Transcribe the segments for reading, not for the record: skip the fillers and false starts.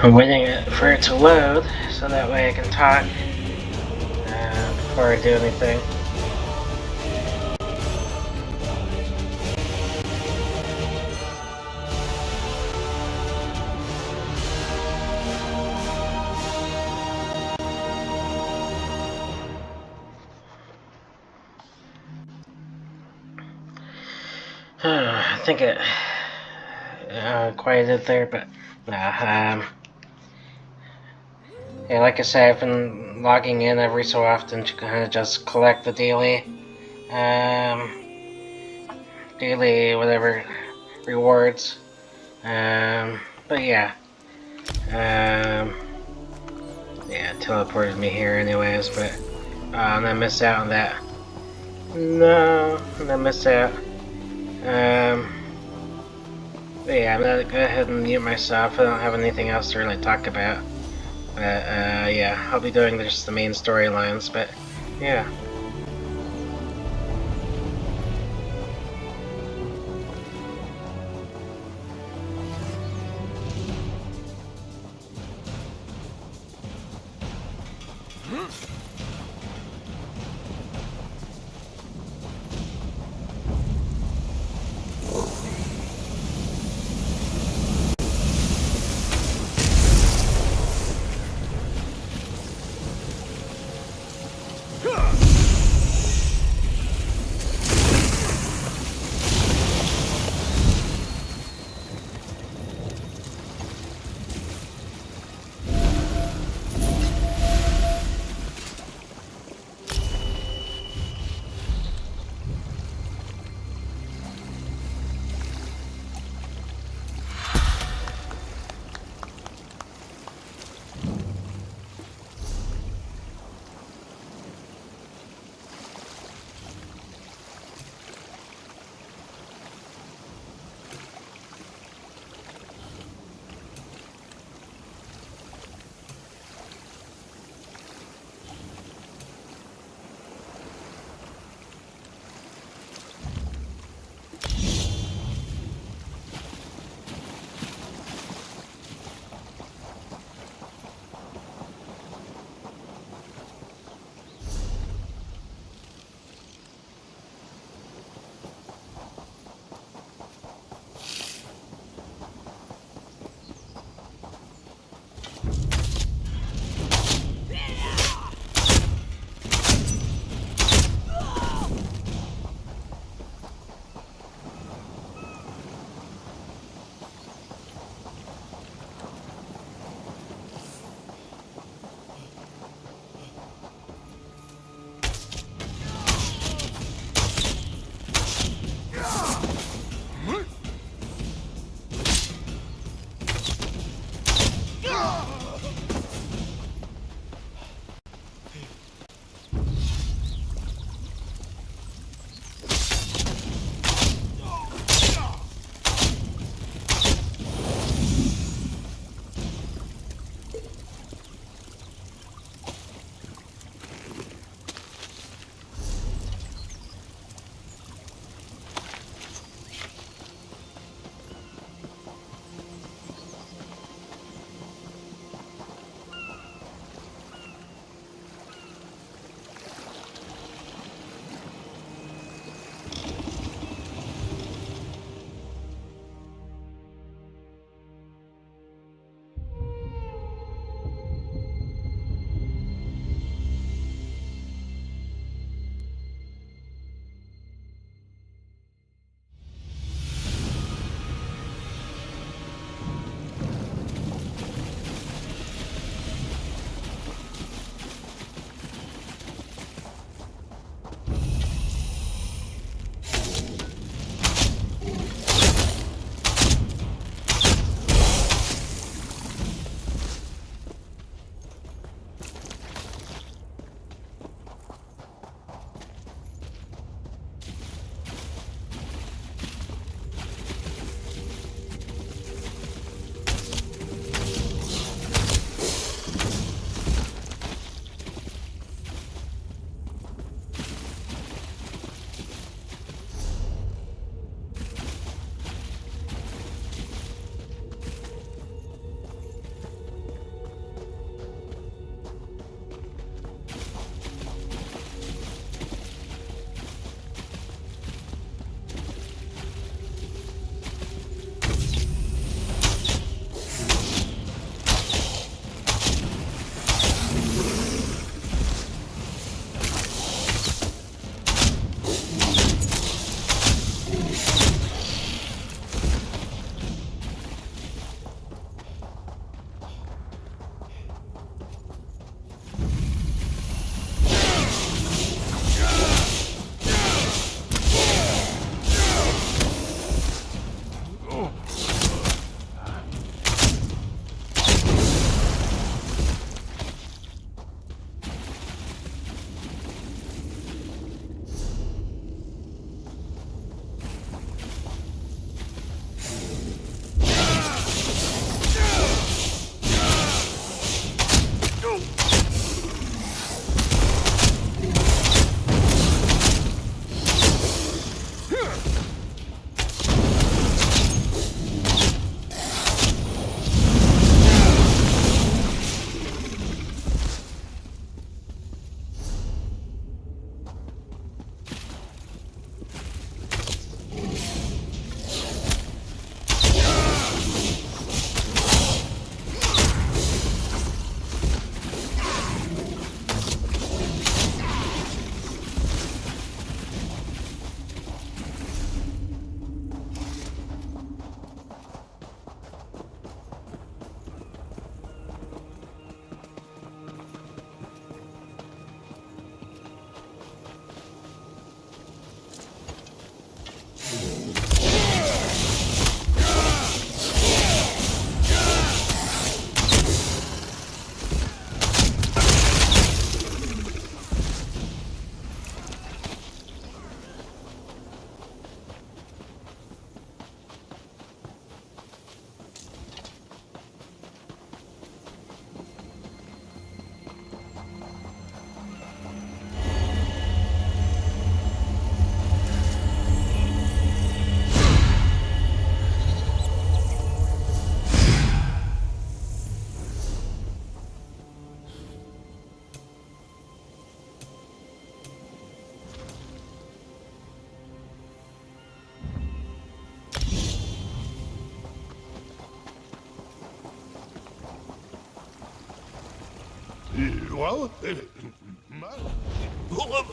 I'm waiting for it to load so that way I can talk before I do anything. I think it quieted there, but nah. Yeah, like I said, I've been logging in every so often to kind of just collect the daily whatever rewards. But yeah, yeah, it teleported me here anyways. But I'm gonna miss out on that. No, I'm gonna miss out. But yeah, I'm gonna go ahead and mute myself. I don't have anything else to really talk about. But yeah, I'll be doing just the main storylines. But yeah.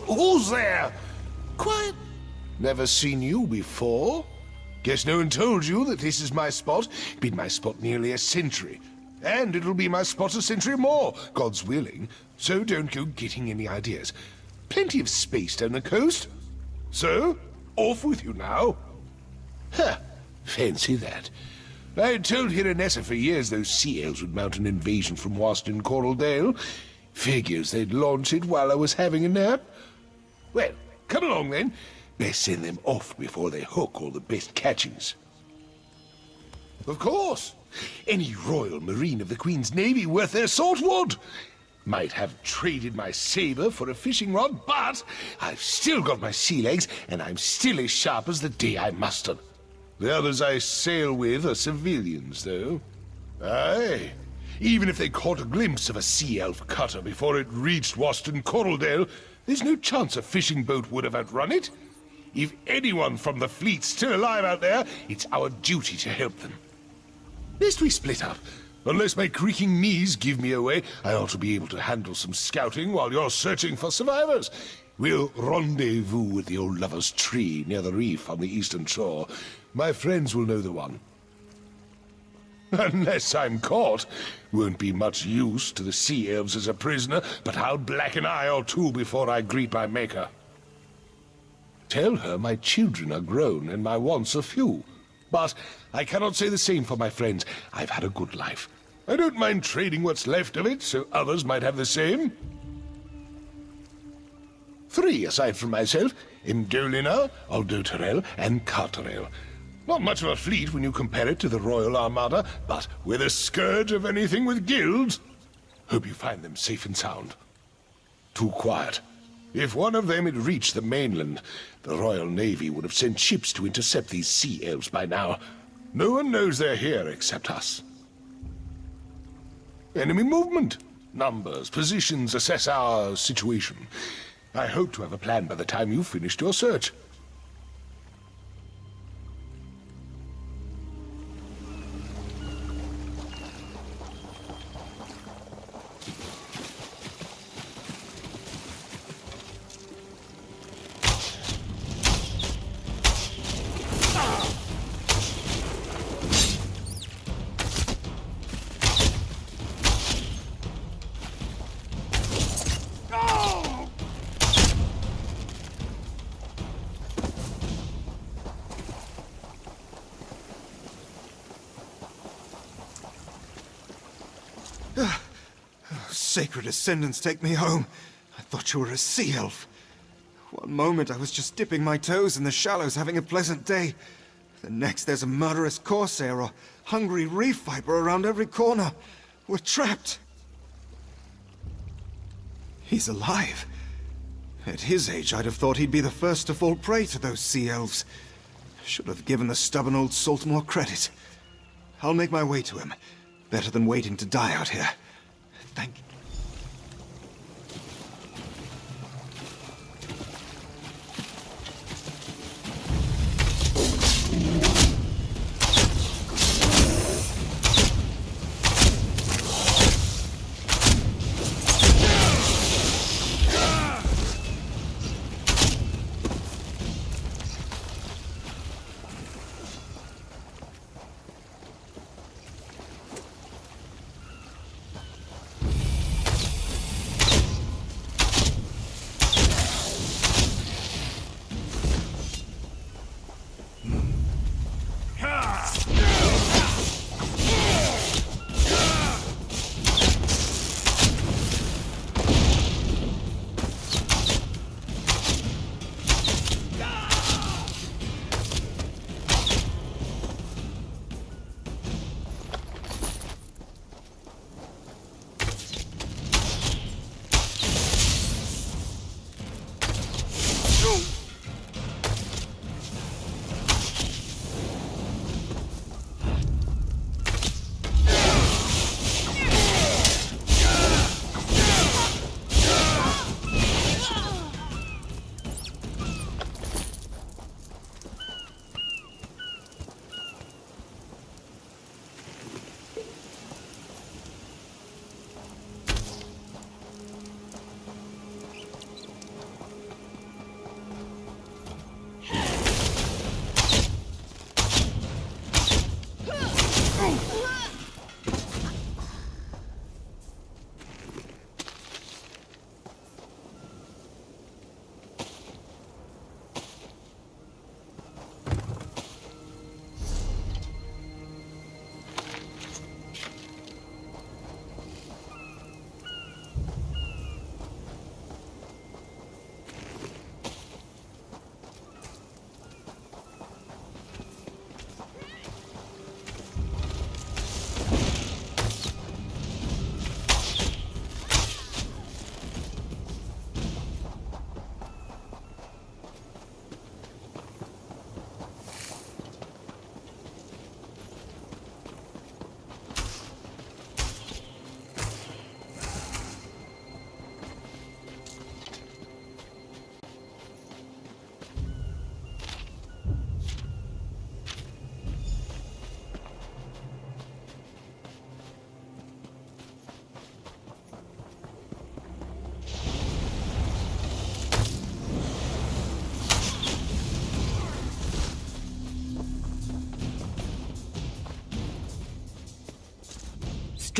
Who's there? Quiet. Never seen you before. Guess no one told you that this is my spot. Been my spot nearly a century. And it'll be my spot a century more, God's willing. So don't go getting any ideas. Plenty of space down the coast. So, off with you now. Huh, fancy that. I had told Hiranessa for years those sea elves would mount an invasion from Waston Coraldale. Figures they'd launch it while I was having a nap. Well, come along then. Best send them off before they hook all the best catchings. Of course. Any Royal Marine of the Queen's Navy worth their salt would. Might have traded my saber for a fishing rod, but I've still got my sea legs, and I'm still as sharp as the day I mustered. The others I sail with are civilians, though. Aye. Even if they caught a glimpse of a sea elf cutter before it reached Waston Coraldale, there's no chance a fishing boat would have outrun it. If anyone from the fleet's still alive out there, it's our duty to help them. Lest we split up. Unless my creaking knees give me away, I ought to be able to handle some scouting while you're searching for survivors. We'll rendezvous at the old lover's tree near the reef on the eastern shore. My friends will know the one. Unless I'm caught. Won't be much use to the sea elves as a prisoner, but I'll black an eye or two before I greet my maker. Tell her my children are grown and my wants are few. But I cannot say the same for my friends. I've had a good life. I don't mind trading what's left of it, so others might have the same. 3 aside from myself: Imdolina, Aldoterel, and Carterel. Not much of a fleet when you compare it to the Royal Armada, but we're the scourge of anything with guilds. Hope you find them safe and sound. Too quiet. If one of them had reached the mainland, the Royal Navy would have sent ships to intercept these sea elves by now. No one knows they're here except us. Enemy movement. Numbers, positions, assess our situation. I hope to have a plan by the time you've finished your search. Sacred Ascendants, take me home. I thought you were a sea elf. One moment I was just dipping my toes in the shallows having a pleasant day. The next there's a murderous corsair or hungry reef viper around every corner. We're trapped. He's alive. At his age, I'd have thought he'd be the first to fall prey to those sea elves. Should have given the stubborn old salt more credit. I'll make my way to him. Better than waiting to die out here. Thank you.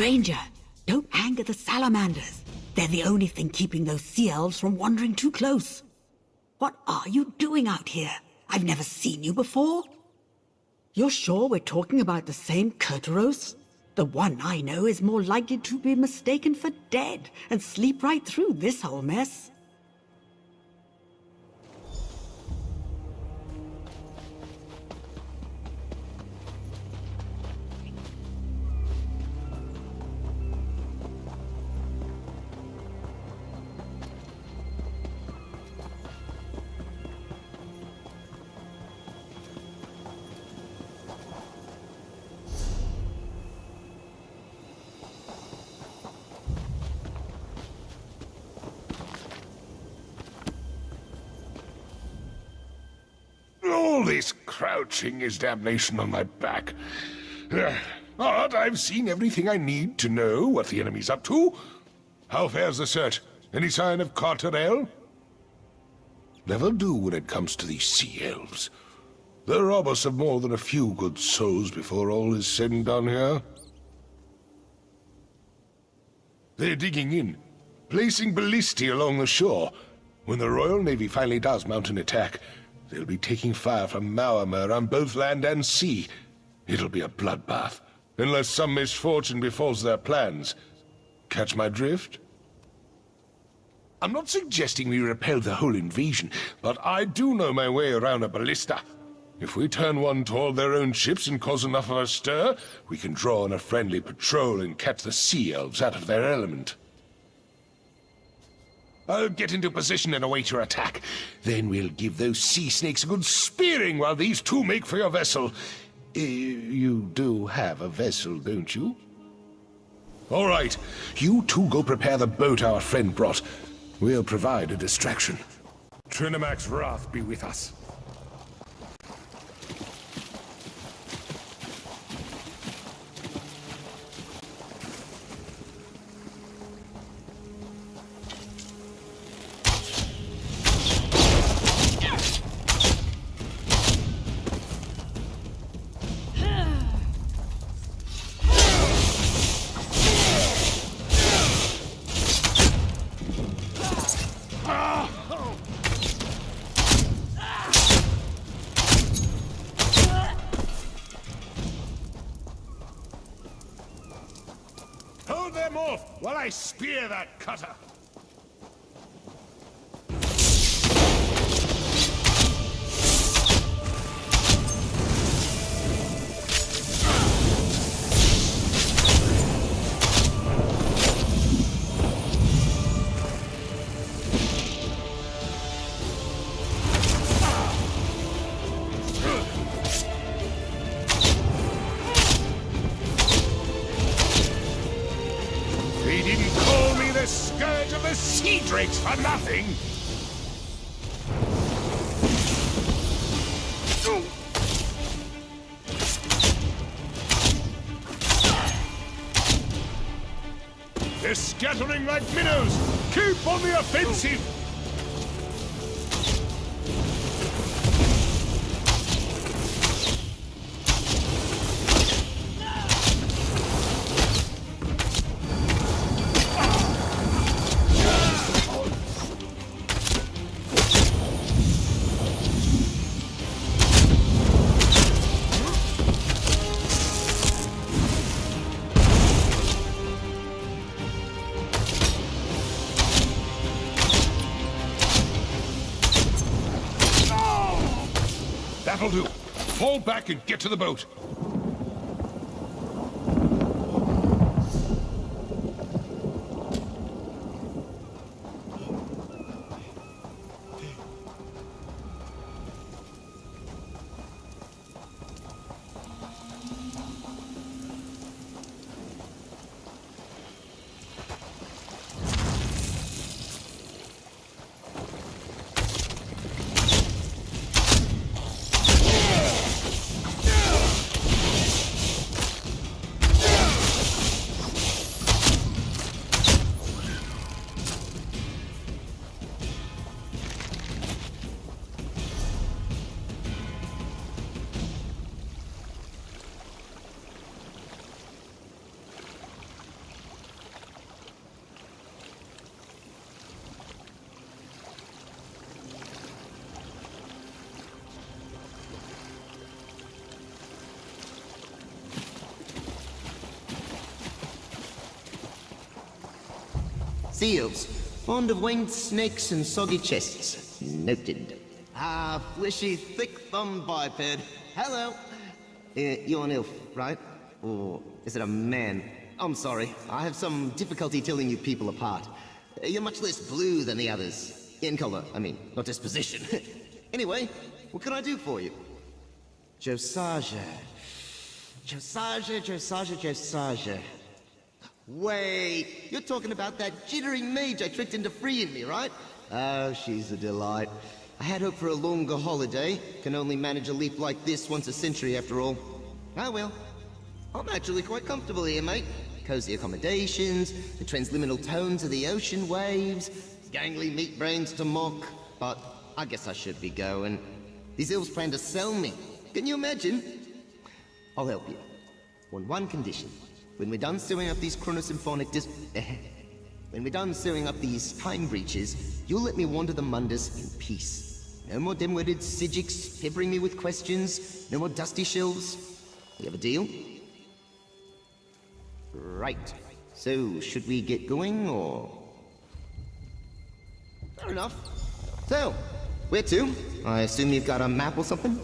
Stranger, don't anger the salamanders. They're the only thing keeping those sea elves from wandering too close. What are you doing out here? I've never seen you before. You're sure we're talking about the same Kurtaros? The one I know is more likely to be mistaken for dead and sleep right through this whole mess. All this crouching is damnation on my back. But I've seen everything I need to know what the enemy's up to. How fares the search? Any sign of Carterel? Never do when it comes to these sea elves. They'll rob us of more than a few good souls before all is said and done here. They're digging in, placing ballistae along the shore. When the Royal Navy finally does mount an attack, they'll be taking fire from Maormer on both land and sea. It'll be a bloodbath, unless some misfortune befalls their plans. Catch my drift? I'm not suggesting we repel the whole invasion, but I do know my way around a ballista. If we turn one toward their own ships and cause enough of a stir, we can draw on a friendly patrol and catch the sea elves out of their element. I'll get into position and await your attack. Then we'll give those sea snakes a good spearing while these two make for your vessel. You do have a vessel, don't you? All right. You two go prepare the boat our friend brought. We'll provide a distraction. Trinamac's wrath be with us. Hold them off while I spear that cutter. They didn't call me the scourge of the sea drakes for nothing! They're scattering like minnows! Keep on the offensive! That'll do. Fall back and get to the boat. Seals. Fond of winged snakes and soggy chests. Noted. Ah, fleshy, thick-thumbed biped. Hello. You're an elf, right? Or is it a man? I'm sorry. I have some difficulty telling you people apart. You're much less blue than the others. In color, I mean, not disposition. Anyway, what can I do for you? Josiah. Josiah. Wait, you're talking about that jittering mage I tricked into freeing me, right? Oh, she's a delight. I had hoped for a longer holiday. Can only manage a leap like this once a century, after all. Ah, well. I'm actually quite comfortable here, mate. Cozy accommodations, the transliminal tones of the ocean waves, gangly meat brains to mock. But I guess I should be going. These elves plan to sell me. Can you imagine? I'll help you. On one condition. When we're done sewing up these chronosymphonic when we're done sewing up these time breaches, you'll let me wander the Mundus in peace. No more dim-witted Sijiks peppering me with questions. No more dusty shelves. We have a deal? Right. So, should we get going, or...? Fair enough. So, where to? I assume you've got a map or something?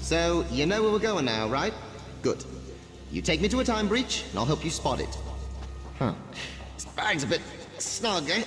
So, you know where we're going now, right? Good. You take me to a time breach, and I'll help you spot it. Huh. This bag's a bit snug, eh?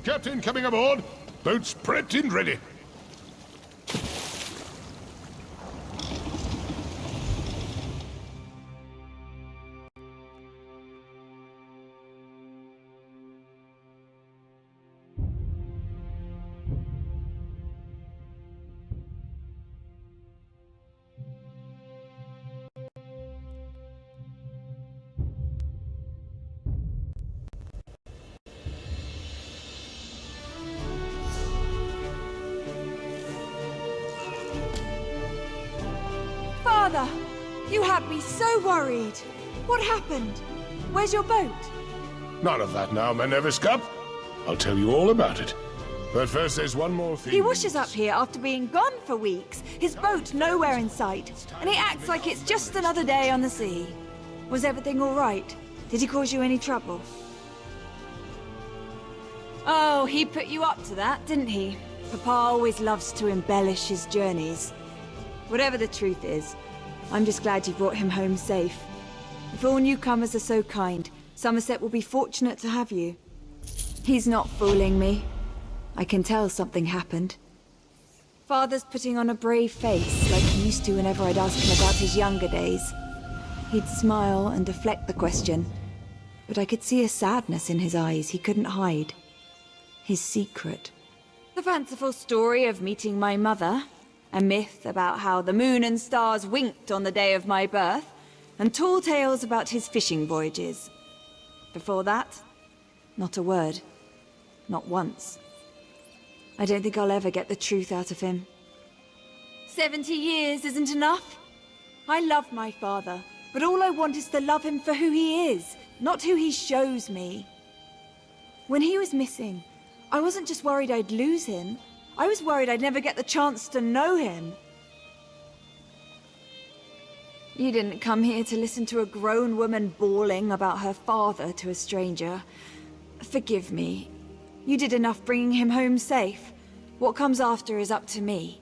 Captain coming aboard. Boats prepped and ready. Father! You had me so worried. What happened? Where's your boat? None of that now, Minerva's Cup. I'll tell you all about it. But first, there's one more thing. He washes up here after being gone for weeks. His boat nowhere in sight. And he acts like it's just another day on the sea. Was everything all right? Did he cause you any trouble? Oh, he put you up to that, didn't he? Papa always loves to embellish his journeys. Whatever the truth is, I'm just glad you brought him home safe. If all newcomers are so kind, Somerset will be fortunate to have you. He's not fooling me. I can tell something happened. Father's putting on a brave face, like he used to whenever I'd ask him about his younger days. He'd smile and deflect the question, but I could see a sadness in his eyes he couldn't hide. His secret. The fanciful story of meeting my mother, a myth about how the moon and stars winked on the day of my birth, and tall tales about his fishing voyages. Before that, not a word. Not once. I don't think I'll ever get the truth out of him. 70 years isn't enough. I love my father, but all I want is to love him for who he is, not who he shows me. When he was missing, I wasn't just worried I'd lose him. I was worried I'd never get the chance to know him. You didn't come here to listen to a grown woman bawling about her father to a stranger. Forgive me. You did enough bringing him home safe. What comes after is up to me.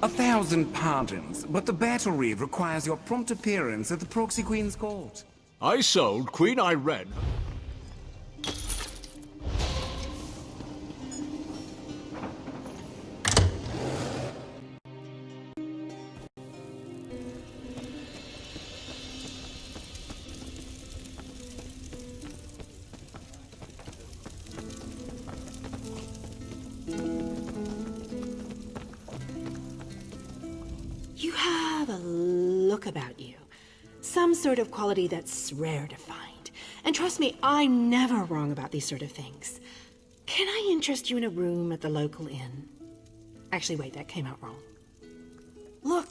1,000 pardons, but the battle reeve requires your prompt appearance at the Proxy Queen's court. I sold Queen Irene. You have a look about you. Some sort of quality that's rare to find. And trust me, I'm never wrong about these sort of things. Can I interest you in a room at the local inn? Actually, wait, that came out wrong. Look,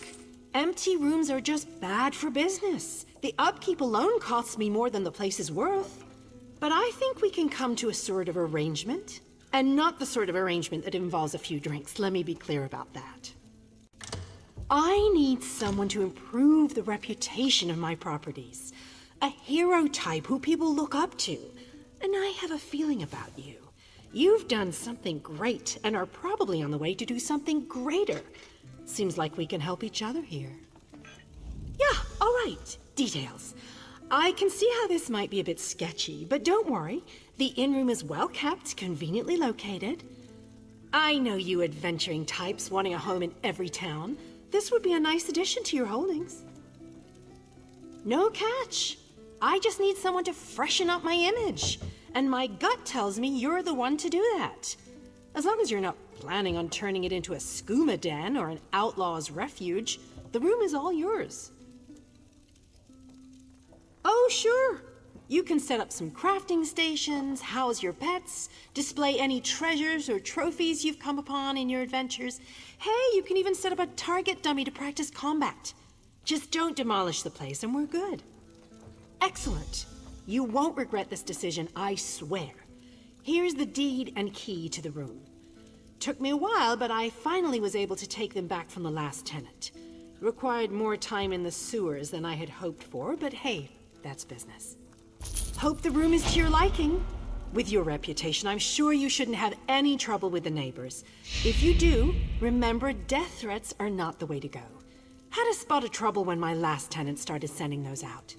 empty rooms are just bad for business. The upkeep alone costs me more than the place is worth. But I think we can come to a sort of arrangement. And not the sort of arrangement that involves a few drinks, let me be clear about that. I need someone to improve the reputation of my properties. A hero type who people look up to. And I have a feeling about you. You've done something great and are probably on the way to do something greater. Seems like we can help each other here. Yeah, all right. Details. I can see how this might be a bit sketchy, but don't worry. The inn room is well kept, conveniently located. I know you adventuring types wanting a home in every town. This would be a nice addition to your holdings. No catch. I just need someone to freshen up my image. And my gut tells me you're the one to do that. As long as you're not planning on turning it into a skooma den or an outlaw's refuge, the room is all yours. Oh, sure. You can set up some crafting stations, house your pets, display any treasures or trophies you've come upon in your adventures. Hey, you can even set up a target dummy to practice combat. Just don't demolish the place and we're good. Excellent. You won't regret this decision, I swear. Here's the deed and key to the room. Took me a while, but I finally was able to take them back from the last tenant. Required more time in the sewers than I had hoped for, but hey, that's business. Hope the room is to your liking. With your reputation, I'm sure you shouldn't have any trouble with the neighbors. If you do, remember death threats are not the way to go. Had a spot of trouble when my last tenant started sending those out.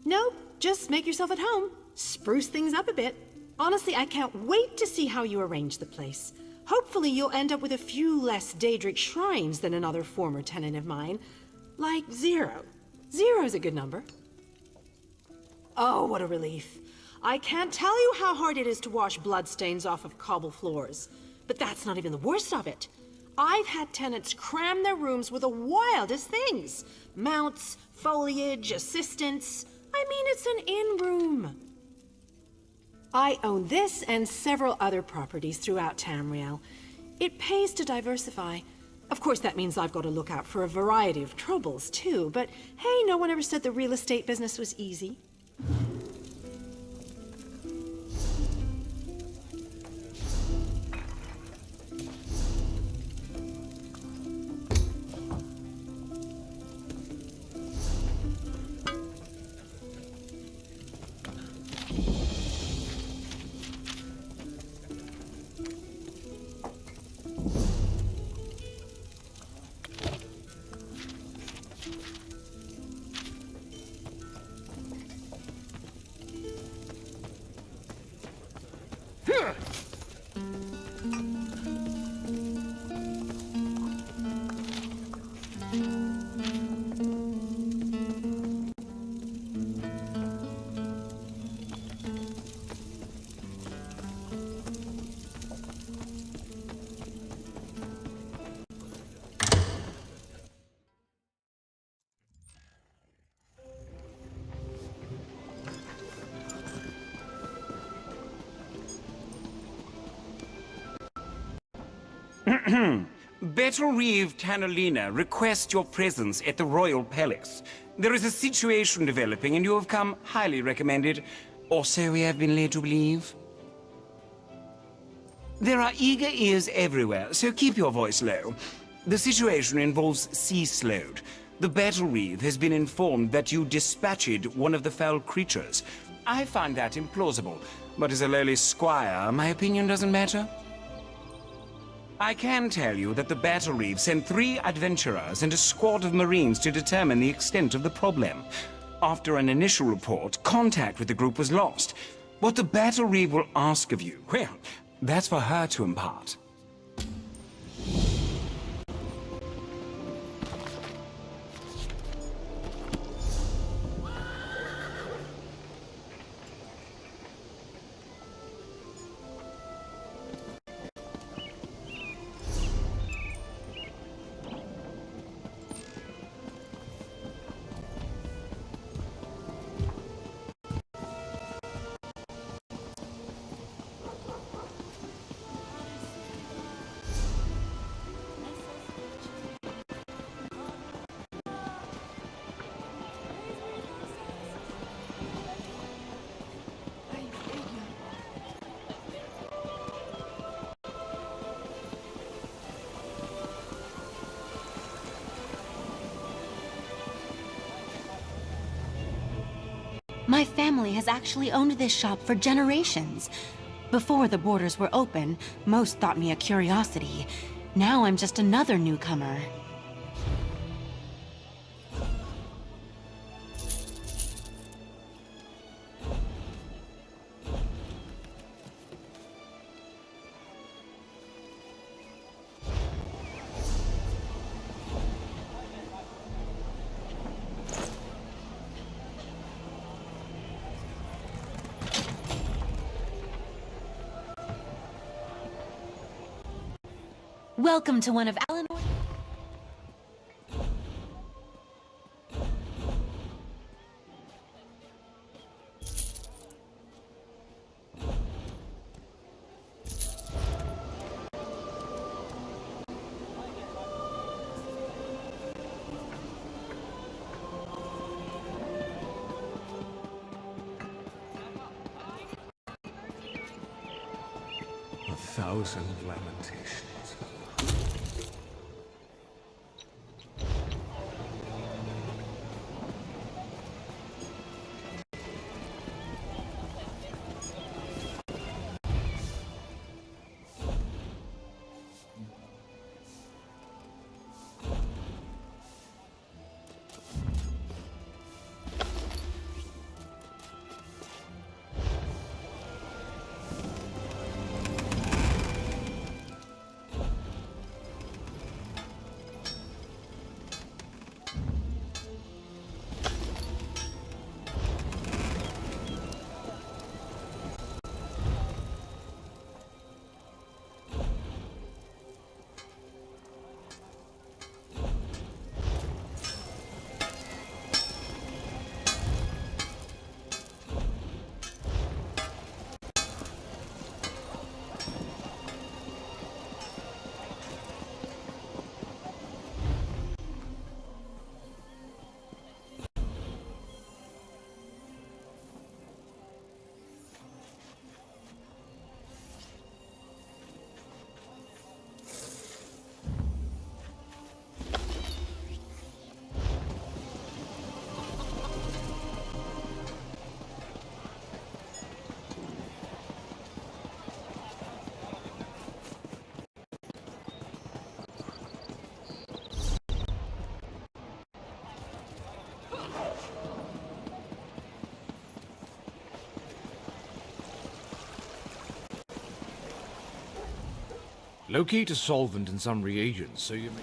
Nope, just make yourself at home. Spruce things up a bit. Honestly, I can't wait to see how you arrange the place. Hopefully you'll end up with a few less Daedric shrines than another former tenant of mine. Like 0. 0's a good number. Oh, what a relief. I can't tell you how hard it is to wash bloodstains off of cobble floors. But that's not even the worst of it. I've had tenants cram their rooms with the wildest things. Mounts, foliage, assistants. I mean, it's an inn room. I own this and several other properties throughout Tamriel. It pays to diversify. Of course, that means I've got to look out for a variety of troubles, too. But hey, no one ever said the real estate business was easy. Battle Reeve Tanalina requests your presence at the Royal Palace. There is a situation developing and you have come highly recommended, or so we have been led to believe. There are eager ears everywhere, so keep your voice low. The situation involves Sea Slode. The Battle Reeve has been informed that you dispatched one of the foul creatures. I find that implausible, but as a lowly squire, my opinion doesn't matter. I can tell you that the Battle Reeve sent 3 adventurers and a squad of Marines to determine the extent of the problem. After an initial report, contact with the group was lost. What the Battle Reeve will ask of you, well, that's for her to impart. My family has actually owned this shop for generations. Before the borders were open, most thought me a curiosity. Now I'm just another newcomer. Welcome to one of Eleanor... A thousand lamentations. Locate a solvent and some reagents so you may...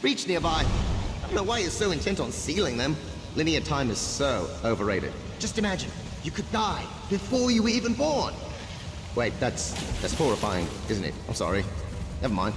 Breach nearby. I don't know why you're so intent on sealing them. Linear time is so overrated. Just imagine, you could die before you were even born. Wait, that's horrifying, isn't it? I'm sorry. Never mind.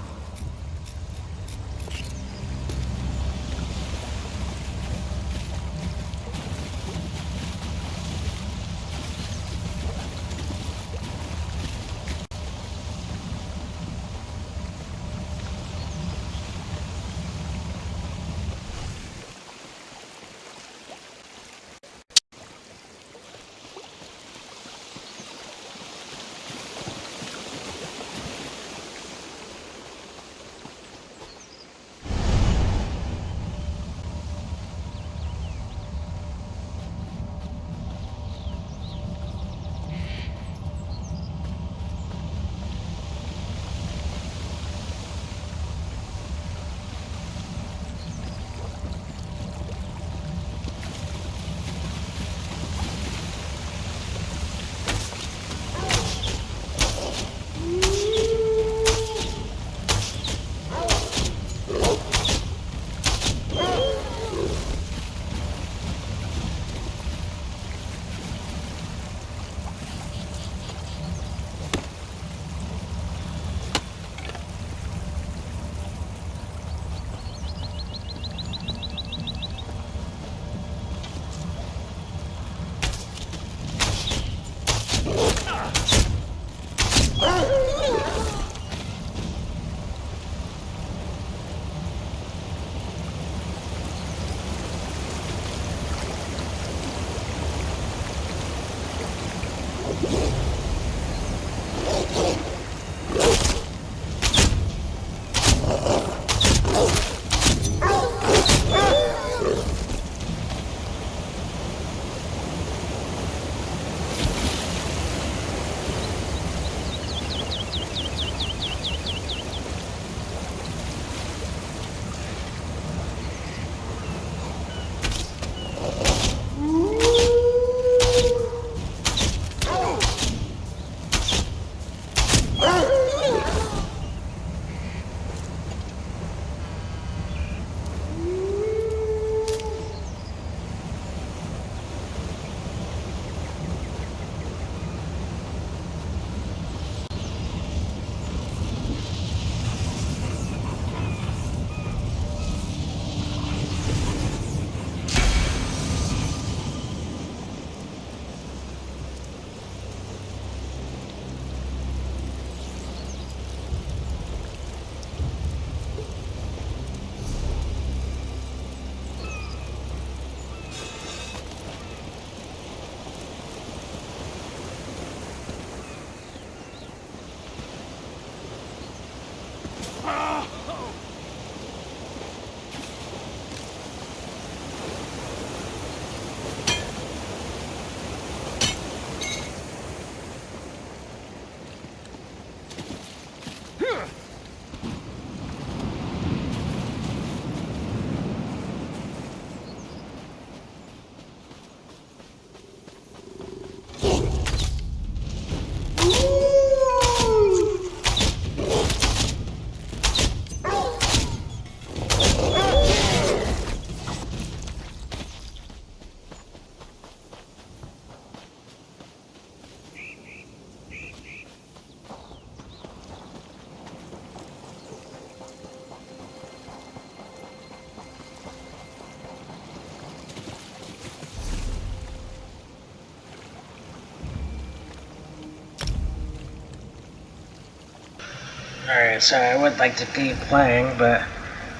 Alright, so I would like to keep playing, but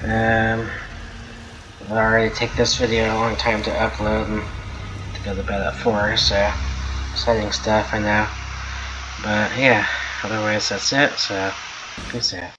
it'll already take this video a long time to upload and to go to bed at 4, so exciting stuff I know. But yeah, otherwise that's it, so peace out.